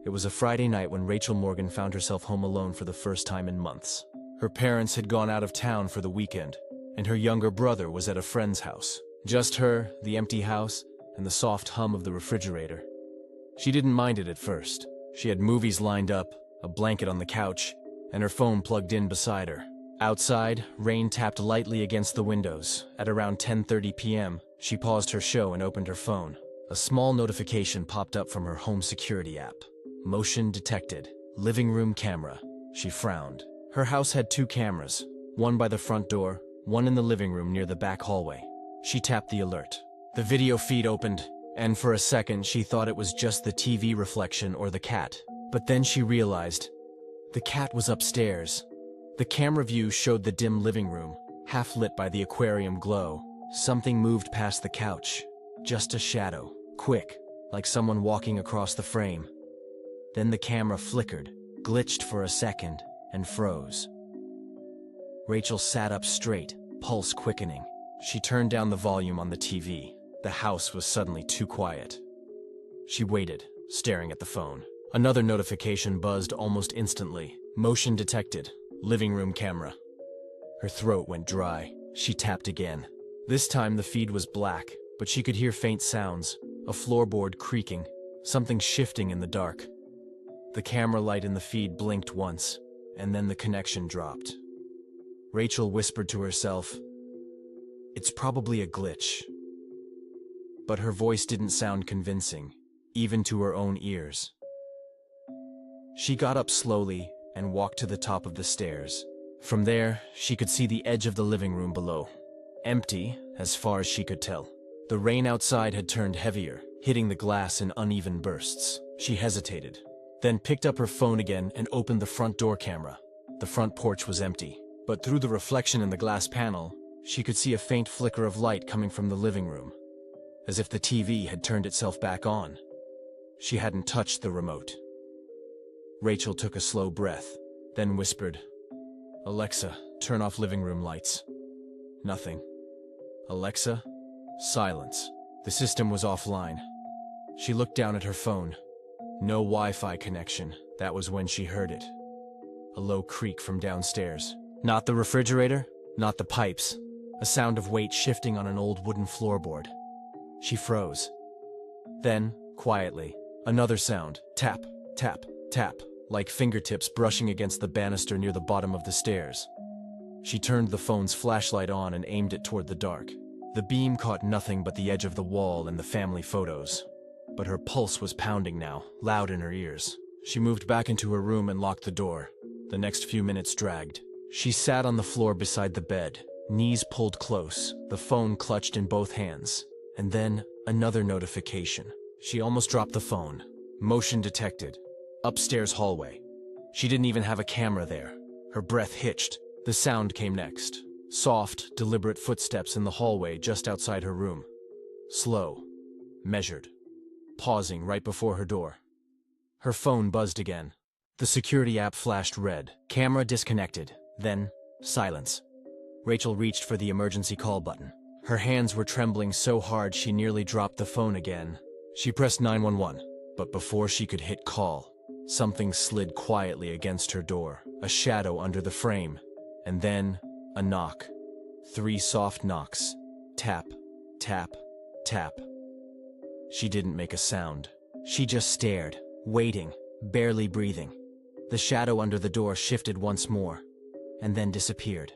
It was a Friday night when Rachel Morgan found herself home alone for the first time in months. Her parents had gone out of town for the weekend, and her younger brother was at a friend's house. Just her, the empty house, and the soft hum of the refrigerator. She didn't mind it at first. She had movies lined up, a blanket on the couch, and her phone plugged in beside her. Outside, rain tapped lightly against the windows. At around 10:30 p.m., she paused her show and opened her phone. A small notification popped up from her home security app. Motion detected. Living room camera. She frowned. Her house had 2 cameras, one by the front door, one in the living room near the back hallway. She tapped the alert. The video feed opened, and for a second she thought it was just the TV reflection or the cat. But then she realized the cat was upstairs. The camera view showed the dim living room, half lit by the aquarium glow. Something moved past the couch. Just a shadow. Quick, like someone walking across the frame. Then the camera flickered, glitched for a second, and froze. Rachel sat up straight, pulse quickening. She turned down the volume on the TV. The house was suddenly too quiet. She waited, staring at the phone. Another notification buzzed almost instantly. Motion detected. Living room camera. Her throat went dry. She tapped again. This time the feed was black, but she could hear faint sounds. A floorboard creaking, something shifting in the dark. The camera light in the feed blinked once, and then the connection dropped. Rachel whispered to herself, "It's probably a glitch." But her voice didn't sound convincing, even to her own ears. She got up slowly and walked to the top of the stairs. From there, she could see the edge of the living room below. Empty, as far as she could tell. The rain outside had turned heavier, hitting the glass in uneven bursts. She hesitated, then picked up her phone again and opened the front door camera. The front porch was empty, but through the reflection in the glass panel, she could see a faint flicker of light coming from the living room, as if the TV had turned itself back on. She hadn't touched the remote. Rachel took a slow breath, then whispered, "Alexa, turn off living room lights." Nothing. Alexa, silence. The system was offline. She looked down at her phone. No Wi-Fi connection. That was when she heard it. A low creak from downstairs. Not the refrigerator, not the pipes. A sound of weight shifting on an old wooden floorboard. She froze. Then, quietly, another sound. Tap, tap, tap, like fingertips brushing against the banister near the bottom of the stairs. She turned the phone's flashlight on and aimed it toward the dark. The beam caught nothing but the edge of the wall and the family photos. But her pulse was pounding now, loud in her ears. She moved back into her room and locked the door. The next few minutes dragged. She sat on the floor beside the bed, knees pulled close, the phone clutched in both hands. And then, another notification. She almost dropped the phone. Motion detected. Upstairs hallway. She didn't even have a camera there. Her breath hitched. The sound came next. Soft, deliberate footsteps in the hallway just outside her room. Slow. Measured. Pausing right before her door. Her phone buzzed again. The security app flashed red. Camera disconnected. Then, silence. Rachel reached for the emergency call button. Her hands were trembling so hard she nearly dropped the phone again. She pressed 911, but before she could hit call, something slid quietly against her door, a shadow under the frame, and then a knock. 3 soft knocks. Tap, tap, tap. She didn't make a sound. She just stared, waiting, barely breathing. The shadow under the door shifted once more, and then disappeared.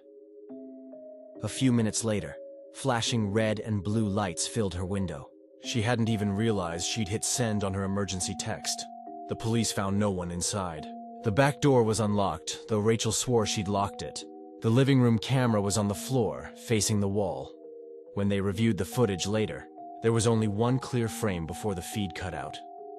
A few minutes later, flashing red and blue lights filled her window. She hadn't even realized she'd hit send on her emergency text. The police found no one inside. The back door was unlocked, though Rachel swore she'd locked it. The living room camera was on the floor, facing the wall. When they reviewed the footage later, there was only one clear frame before the feed cut out.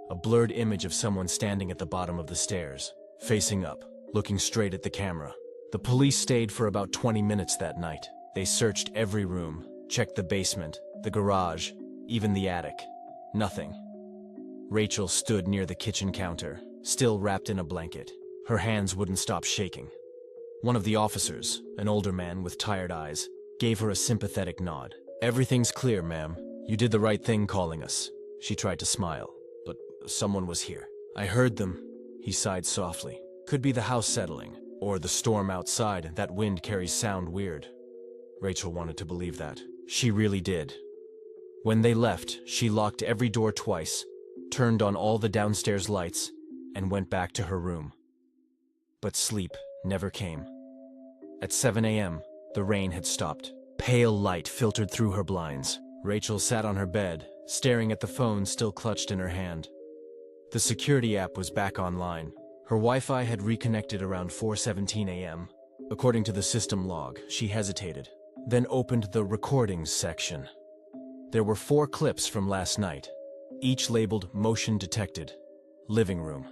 A blurred image of someone standing at the bottom of the stairs, facing up, looking straight at the camera. The police stayed for about 20 minutes that night. They searched every room, checked the basement, the garage, even the attic. Nothing. Rachel stood near the kitchen counter, still wrapped in a blanket. Her hands wouldn't stop shaking. One of the officers, an older man with tired eyes, gave her a sympathetic nod. "Everything's clear, ma'am. You did the right thing calling us." She tried to smile, but someone was here. I heard them, he sighed softly. Could be the house settling, or the storm outside. That wind carries sound weird. Rachel wanted to believe that. She really did. When they left, she locked every door twice, turned on all the downstairs lights, and went back to her room. But sleep never came. At 7 a.m., the rain had stopped. Pale light filtered through her blinds. Rachel sat on her bed, staring at the phone still clutched in her hand. The security app was back online. Her Wi-Fi had reconnected around 4:17 a.m. According to the system log, she hesitated, then opened the recordings section. There were 4 clips from last night, each labeled motion detected. Living room.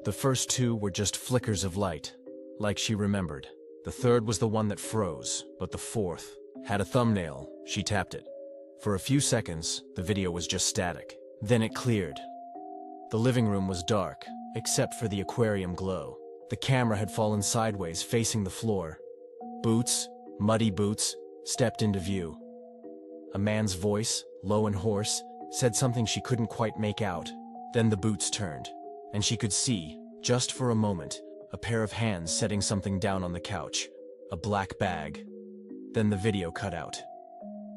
The first 2 were just flickers of light, like she remembered. The third was the one that froze, but the fourth had a thumbnail. She tapped it. For a few seconds, the video was just static. Then it cleared. The living room was dark, except for the aquarium glow. The camera had fallen sideways, facing the floor. Boots, muddy boots, stepped into view. A man's voice, low and hoarse, said something she couldn't quite make out. Then the boots turned, and she could see, just for a moment, a pair of hands setting something down on the couch. A black bag. Then the video cut out.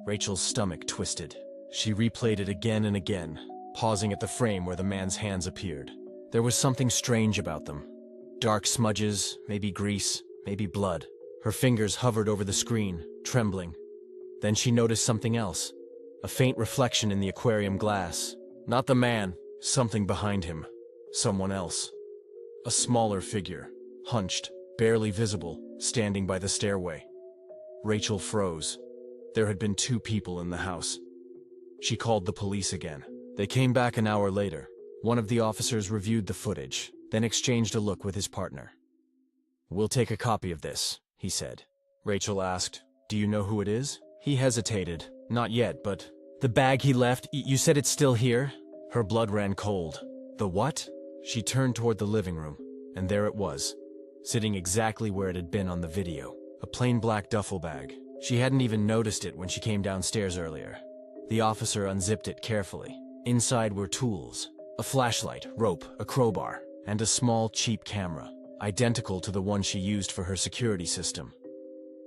Rachel's stomach twisted. She replayed it again and again, pausing at the frame where the man's hands appeared. There was something strange about them. Dark smudges, maybe grease, maybe blood. Her fingers hovered over the screen, trembling. Then she noticed something else. A faint reflection in the aquarium glass. Not the man, something behind him. Someone else. A smaller figure, hunched, barely visible, standing by the stairway. Rachel froze. There had been 2 people in the house. She called the police again. They came back an hour later. One of the officers reviewed the footage, then exchanged a look with his partner. "We'll take a copy of this," he said. Rachel asked, "Do you know who it is?" He hesitated. "Not yet, but..." "The bag he left, you said it's still here?" Her blood ran cold. "The what?" She turned toward the living room, and there it was, sitting exactly where it had been on the video. A plain black duffel bag. She hadn't even noticed it when she came downstairs earlier. The officer unzipped it carefully. Inside were tools, a flashlight, rope, a crowbar, and a small, cheap camera, identical to the one she used for her security system.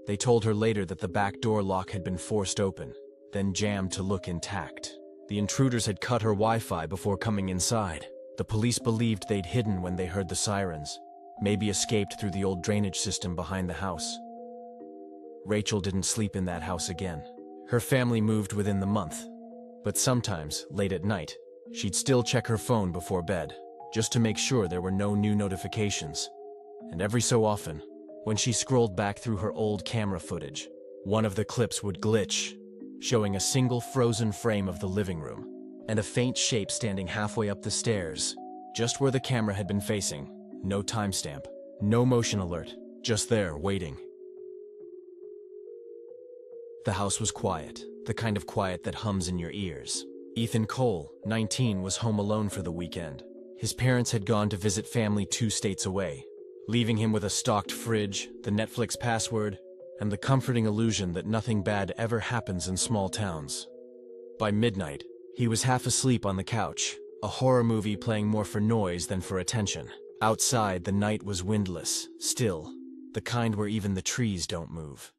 They told her later that the back door lock had been forced open, then jammed to look intact. The intruders had cut her Wi-Fi before coming inside. The police believed they'd hidden when they heard the sirens, maybe escaped through the old drainage system behind the house. Rachel didn't sleep in that house again. Her family moved within the month, but sometimes, late at night, she'd still check her phone before bed, just to make sure there were no new notifications. And every so often, when she scrolled back through her old camera footage, one of the clips would glitch, showing a single frozen frame of the living room, and a faint shape standing halfway up the stairs, just where the camera had been facing. No timestamp, no motion alert, just there, waiting. The house was quiet, the kind of quiet that hums in your ears. Ethan Cole, 19, was home alone for the weekend. His parents had gone to visit family 2 states away, leaving him with a stocked fridge, the Netflix password, and the comforting illusion that nothing bad ever happens in small towns. By midnight, he was half asleep on the couch, a horror movie playing more for noise than for attention. Outside, the night was windless, still, the kind where even the trees don't move.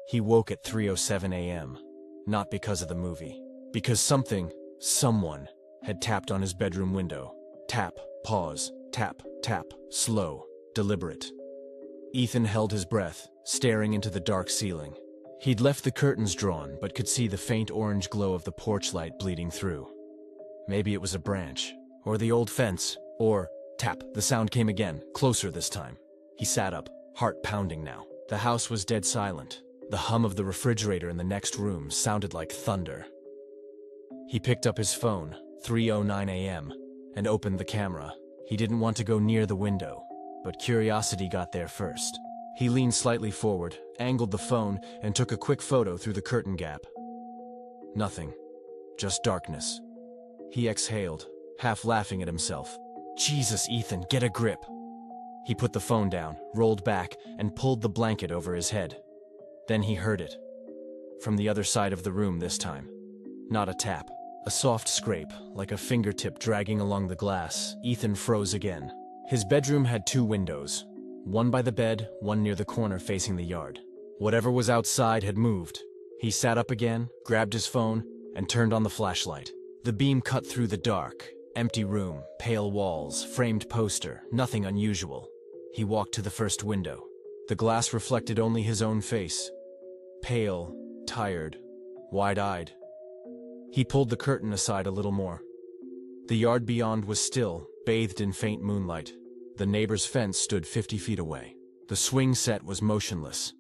He woke at 3:07 a.m., not because of the movie, because someone, had tapped on his bedroom window. Tap, pause, tap, tap, slow, deliberate. Ethan held his breath, staring into the dark ceiling. He'd left the curtains drawn, but could see the faint orange glow of the porch light bleeding through. Maybe it was a branch, or the old fence, or... Tap, the sound came again, closer this time. He sat up, heart pounding now. The house was dead silent. The hum of the refrigerator in the next room sounded like thunder. He picked up his phone, 3:09 a.m., and opened the camera. He didn't want to go near the window, but curiosity got there first. He leaned slightly forward, angled the phone, and took a quick photo through the curtain gap. Nothing. Just darkness. He exhaled, half laughing at himself. Jesus, Ethan, get a grip. He put the phone down, rolled back, and pulled the blanket over his head. Then he heard it. From the other side of the room this time. Not a tap. A soft scrape, like a fingertip dragging along the glass. Ethan froze again. His bedroom had 2 windows, one by the bed, one near the corner facing the yard. Whatever was outside had moved. He sat up again, grabbed his phone, and turned on the flashlight. The beam cut through the dark. Empty room, pale walls, framed poster, nothing unusual. He walked to the first window. The glass reflected only his own face. Pale, tired, wide-eyed. He pulled the curtain aside a little more. The yard beyond was still, bathed in faint moonlight. The neighbor's fence stood 50 feet away. The swing set was motionless.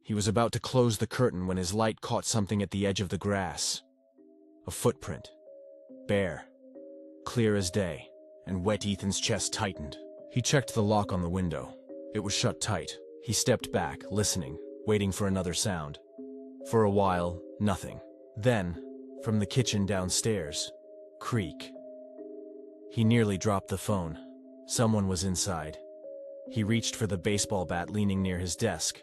He was about to close the curtain when his light caught something at the edge of the grass. A footprint. Bare. Clear as day, and wet. Ethan's chest tightened. He checked the lock on the window. It was shut tight. He stepped back, listening, waiting for another sound. For a while, nothing. Then, from the kitchen downstairs, creak. He nearly dropped the phone. Someone was inside. He reached for the baseball bat leaning near his desk.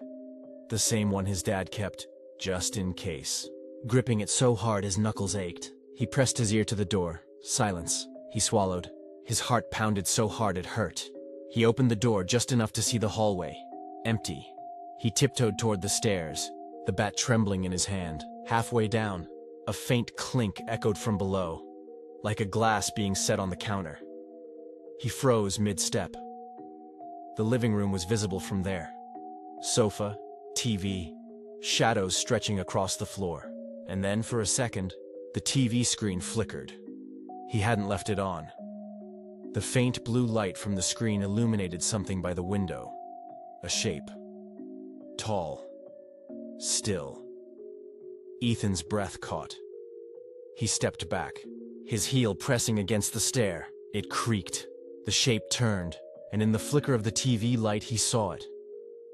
The same one his dad kept, just in case. Gripping it so hard his knuckles ached. He pressed his ear to the door. Silence. He swallowed. His heart pounded so hard it hurt. He opened the door just enough to see the hallway. Empty. He tiptoed toward the stairs, the bat trembling in his hand. Halfway down, a faint clink echoed from below, like a glass being set on the counter. He froze mid-step. The living room was visible from there. Sofa, TV, shadows stretching across the floor. And then, for a second, the TV screen flickered. He hadn't left it on. The faint blue light from the screen illuminated something by the window. A shape. Tall. Still. Ethan's breath caught. He stepped back, his heel pressing against the stair. It creaked. The shape turned, and in the flicker of the TV light he saw it.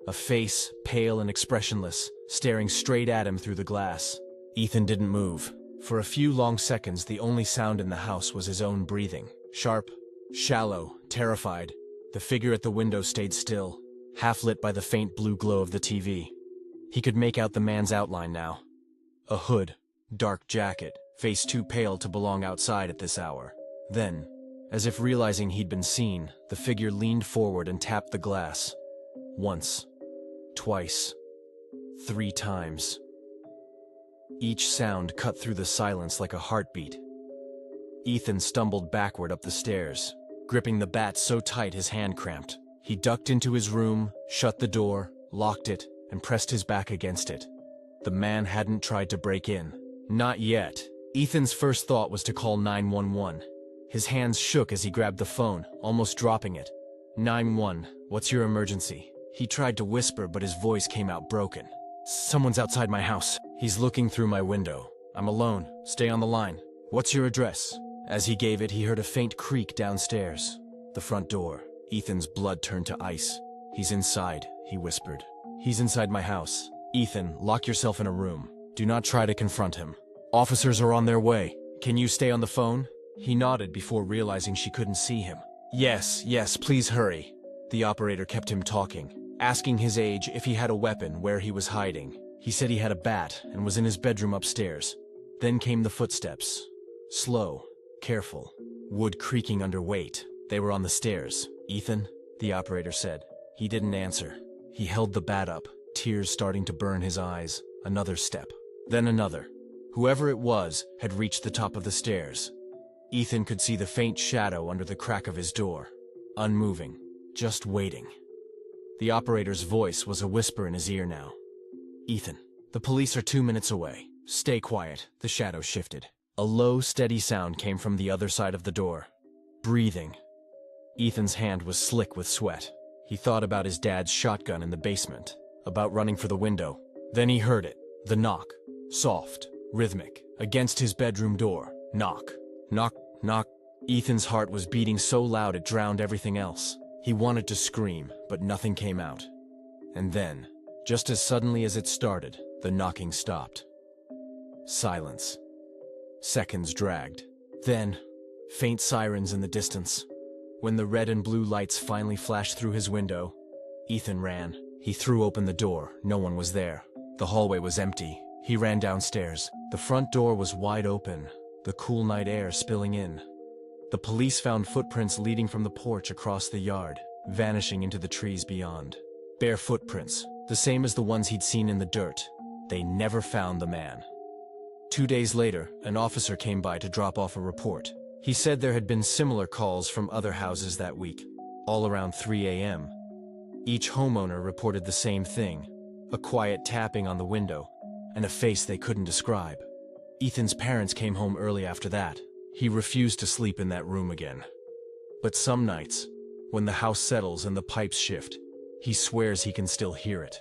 A face, pale and expressionless, staring straight at him through the glass. Ethan didn't move. For a few long seconds, the only sound in the house was his own breathing. Sharp, shallow, terrified. The figure at the window stayed still, half lit by the faint blue glow of the TV. He could make out the man's outline now. A hood, dark jacket, face too pale to belong outside at this hour. Then, as if realizing he'd been seen, the figure leaned forward and tapped the glass. Once. Twice. 3 times. Each sound cut through the silence like a heartbeat. Ethan stumbled backward up the stairs, gripping the bat so tight his hand cramped. He ducked into his room, shut the door, locked it, and pressed his back against it. The man hadn't tried to break in. Not yet. Ethan's first thought was to call 911. His hands shook as he grabbed the phone, almost dropping it. 911, what's your emergency? He tried to whisper, but his voice came out broken. Someone's outside my house. He's looking through my window. I'm alone. Stay on the line. What's your address? As he gave it, he heard a faint creak downstairs. The front door. Ethan's blood turned to ice. He's inside, he whispered. He's inside my house. Ethan, lock yourself in a room. Do not try to confront him. Officers are on their way. Can you stay on the phone? He nodded before realizing she couldn't see him. Yes, please hurry. The operator kept him talking, asking his age, if he had a weapon, where he was hiding. He said he had a bat and was in his bedroom upstairs. Then came the footsteps. Slow, careful, wood creaking under weight. They were on the stairs. Ethan, the operator said. He didn't answer. He held the bat up, tears starting to burn his eyes. Another step. Then another. Whoever it was had reached the top of the stairs. Ethan could see the faint shadow under the crack of his door. Unmoving. Just waiting. The operator's voice was a whisper in his ear now. Ethan, the police are 2 minutes away. Stay quiet. The shadow shifted. A low, steady sound came from the other side of the door. Breathing. Ethan's hand was slick with sweat. He thought about his dad's shotgun in the basement, about running for the window. Then he heard it. The knock. Soft, rhythmic, against his bedroom door. Knock. Knock, knock. Ethan's heart was beating so loud it drowned everything else. He wanted to scream, but nothing came out. And then, just as suddenly as it started, the knocking stopped. Silence. Seconds dragged. Then, faint sirens in the distance. When the red and blue lights finally flashed through his window, Ethan ran. He threw open the door. No one was there. The hallway was empty. He ran downstairs. The front door was wide open, the cool night air spilling in. The police found footprints leading from the porch across the yard, vanishing into the trees beyond. Bare footprints, the same as the ones he'd seen in the dirt. They never found the man. 2 days later, an officer came by to drop off a report. He said there had been similar calls from other houses that week, all around 3 a.m. Each homeowner reported the same thing, a quiet tapping on the window, and a face they couldn't describe. Ethan's parents came home early after that. He refused to sleep in that room again. But some nights, when the house settles and the pipes shift, he swears he can still hear it.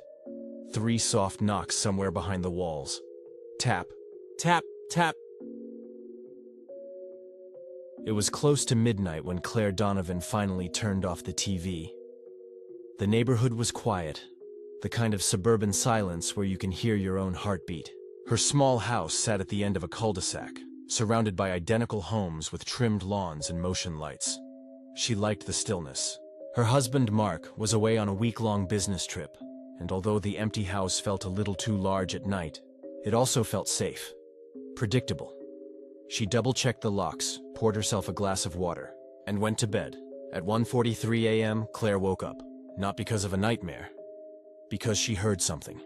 3 soft knocks somewhere behind the walls. Tap, tap, tap. It was close to midnight when Claire Donovan finally turned off the TV. The neighborhood was quiet, the kind of suburban silence where you can hear your own heartbeat. Her small house sat at the end of a cul-de-sac, surrounded by identical homes with trimmed lawns and motion lights. She liked the stillness. Her husband, Mark, was away on a week-long business trip, and although the empty house felt a little too large at night, it also felt safe, predictable. She double-checked the locks, poured herself a glass of water, and went to bed. At 1:43 a.m., Claire woke up, not because of a nightmare, because she heard something.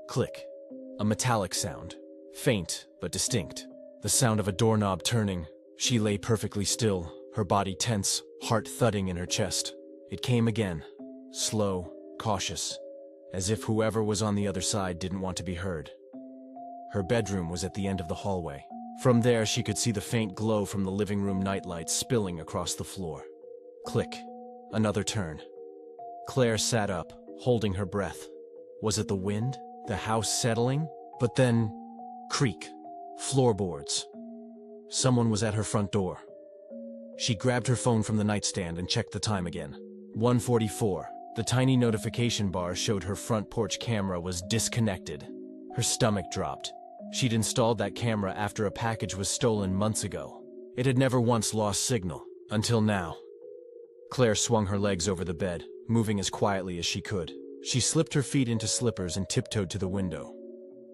Click. A metallic sound, faint but distinct. The sound of a doorknob turning. She lay perfectly still, her body tense, heart thudding in her chest. It came again, slow, cautious, as if whoever was on the other side didn't want to be heard. Her bedroom was at the end of the hallway. From there, she could see the faint glow from the living room nightlight spilling across the floor. Click. Another turn. Claire sat up, holding her breath. Was it the wind? The house settling? But then, creak. Floorboards. Someone was at her front door. She grabbed her phone from the nightstand and checked the time again. 1:44. The tiny notification bar showed her front porch camera was disconnected. Her stomach dropped. She'd installed that camera after a package was stolen months ago. It had never once lost signal, until now. Claire swung her legs over the bed, moving as quietly as she could. She slipped her feet into slippers and tiptoed to the window.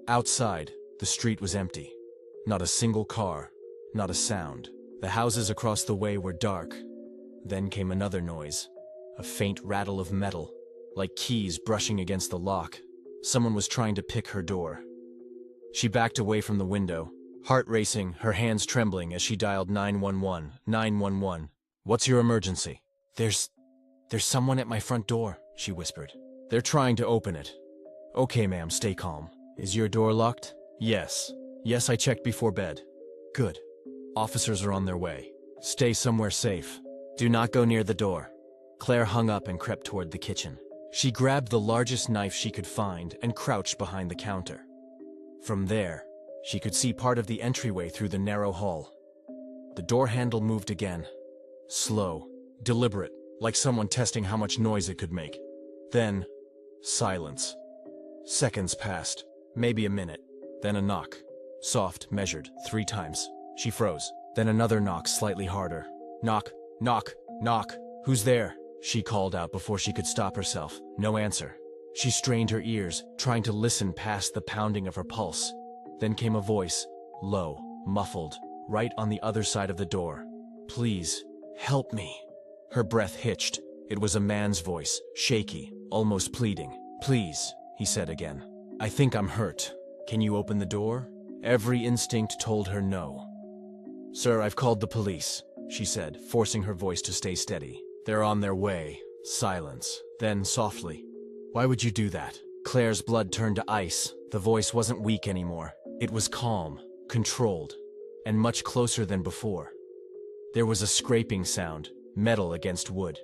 Outside, the street was empty. Not a single car, not a sound. The houses across the way were dark. Then came another noise, a faint rattle of metal, like keys brushing against the lock. Someone was trying to pick her door. She backed away from the window, heart racing, her hands trembling as she dialed 911. 911. What's your emergency? There's someone at my front door, she whispered. They're trying to open it. Okay, ma'am, stay calm. Is your door locked? Yes. Yes, I checked before bed. Good. Officers are on their way. Stay somewhere safe. Do not go near the door. Claire hung up and crept toward the kitchen. She grabbed the largest knife she could find and crouched behind the counter. From there, she could see part of the entryway through the narrow hall. The door handle moved again. Slow, deliberate, like someone testing how much noise it could make. Then, silence. Seconds passed, maybe a minute. Then a knock. Soft, measured, 3 times. She froze. Then another knock, slightly harder. Knock, knock, knock. Who's there? She called out before she could stop herself. No answer. She strained her ears, trying to listen past the pounding of her pulse. Then came a voice, low, muffled, right on the other side of the door. Please, help me. Her breath hitched. It was a man's voice, shaky, almost pleading. Please, he said again. I think I'm hurt. Can you open the door? Every instinct told her no. Sir, I've called the police, she said, forcing her voice to stay steady. They're on their way. Silence. Then, softly. Why would you do that? Claire's blood turned to ice. The voice wasn't weak anymore. It was calm, controlled, and much closer than before. There was a scraping sound, metal against wood.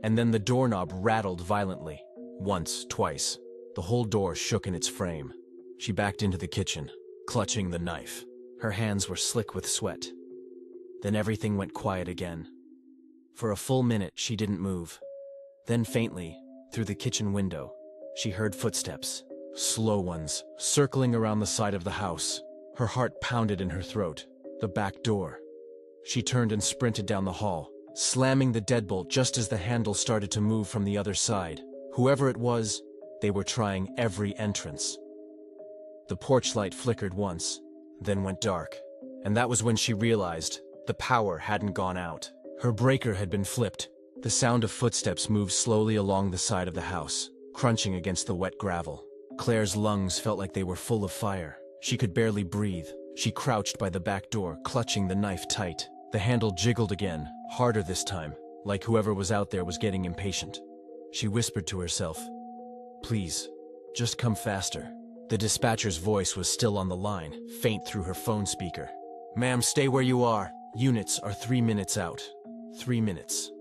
And then the doorknob rattled violently. Once, twice. The whole door shook in its frame. She backed into the kitchen, clutching the knife. Her hands were slick with sweat. Then everything went quiet again. For a full minute, she didn't move. Then faintly, through the kitchen window, she heard footsteps, slow ones, circling around the side of the house. Her heart pounded in her throat. The back door. She turned and sprinted down the hall, slamming the deadbolt just as the handle started to move from the other side. Whoever it was, they were trying every entrance. The porch light flickered once, then went dark, And that was when she realized the power hadn't gone out. Her breaker had been flipped. The sound of footsteps moved slowly along the side of the house, crunching against the wet gravel. Claire's lungs felt like they were full of fire. She could barely breathe. She crouched by the back door, clutching the knife tight. The handle jiggled again, harder this time, like whoever was out there was getting impatient. She whispered to herself, "Please, just come faster." The dispatcher's voice was still on the line, faint through her phone speaker. "Ma'am, stay where you are. Units are 3 minutes out." 3 minutes.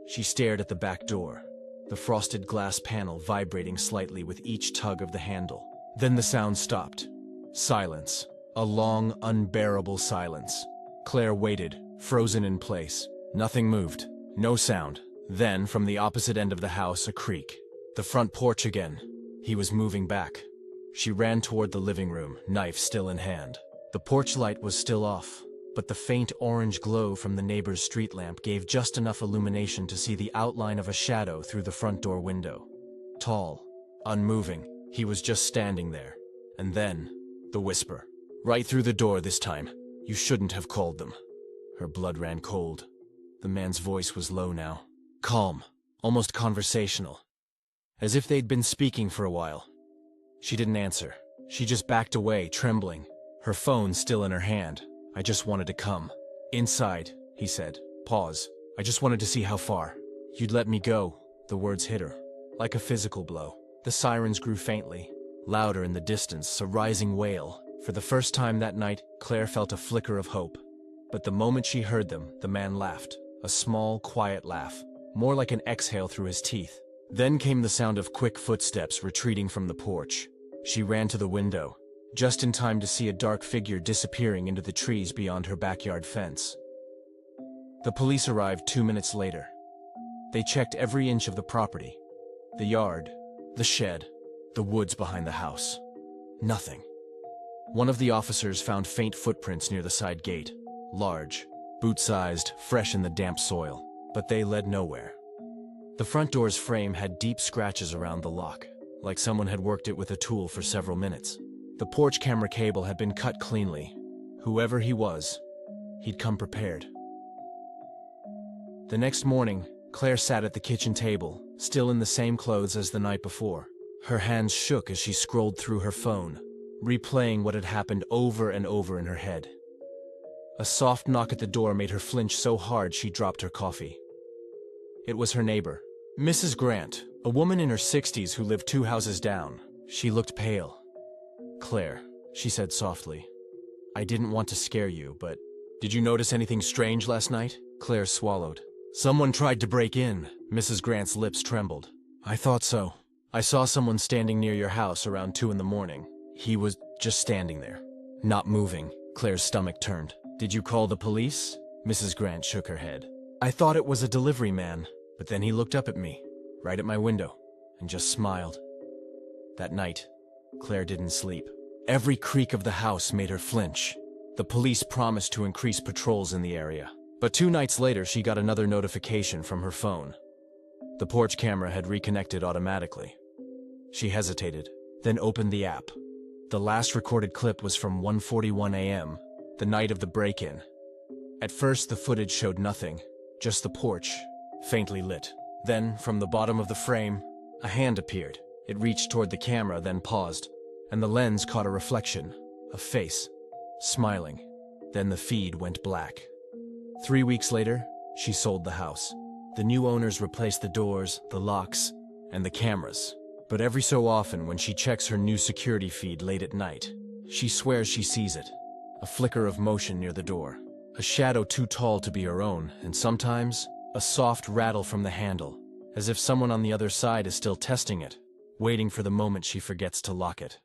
She stared at the back door, the frosted glass panel vibrating slightly with each tug of the handle. Then the sound stopped. Silence. A long, unbearable silence. Claire waited, frozen in place. Nothing moved. No sound. Then, from the opposite end of the house, a creak. The front porch again. He was moving back. She ran toward the living room, knife still in hand. The porch light was still off, but the faint orange glow from the neighbor's street lamp gave just enough illumination to see the outline of a shadow through the front door window. Tall, unmoving, he was just standing there. And then, the whisper. Right through the door this time. "You shouldn't have called them." Her blood ran cold. The man's voice was low now. Calm, almost conversational. As if they'd been speaking for a while. She didn't answer. She just backed away, trembling. Her phone still in her hand. "I just wanted to come." "Inside," he said. Pause. "I just wanted to see how far." "You'd let me go." The words hit her, like a physical blow. The sirens grew faintly, louder in the distance, a rising wail. For the first time that night, Claire felt a flicker of hope. But the moment she heard them, the man laughed. A small, quiet laugh, more like an exhale through his teeth. Then came the sound of quick footsteps retreating from the porch. She ran to the window, just in time to see a dark figure disappearing into the trees beyond her backyard fence. The police arrived 2 minutes later. They checked every inch of the property. The yard, the shed, the woods behind the house. Nothing. One of the officers found faint footprints near the side gate. Large, boot-sized, fresh in the damp soil. But they led nowhere. The front door's frame had deep scratches around the lock, like someone had worked it with a tool for several minutes. The porch camera cable had been cut cleanly. Whoever he was, he'd come prepared. The next morning, Claire sat at the kitchen table, still in the same clothes as the night before. Her hands shook as she scrolled through her phone, replaying what had happened over and over in her head. A soft knock at the door made her flinch so hard she dropped her coffee. It was her neighbor, Mrs. Grant, a woman in her 60s who lived 2 houses down. She looked pale. "Claire," she said softly, "I didn't want to scare you, but did you notice anything strange last night?" Claire swallowed. "Someone tried to break in." Mrs. Grant's lips trembled. "I thought so. I saw someone standing near your house around 2 in the morning. He was just standing there, not moving." Claire's stomach turned. "Did you call the police?" Mrs. Grant shook her head. "I thought it was a delivery man, but then he looked up at me, right at my window, and just smiled." That night, Claire didn't sleep. Every creak of the house made her flinch. The police promised to increase patrols in the area. But 2 nights later, she got another notification from her phone. The porch camera had reconnected automatically. She hesitated, then opened the app. The last recorded clip was from 1:41 a.m., the night of the break-in. At first, the footage showed nothing, just the porch, faintly lit. Then, from the bottom of the frame, a hand appeared. It reached toward the camera, then paused, and the lens caught a reflection, a face, smiling. Then the feed went black. 3 weeks later, she sold the house. The new owners replaced the doors, the locks, and the cameras. But every so often, when she checks her new security feed late at night, she swears she sees it. A flicker of motion near the door. A shadow too tall to be her own, and sometimes, a soft rattle from the handle, as if someone on the other side is still testing it, waiting for the moment she forgets to lock it.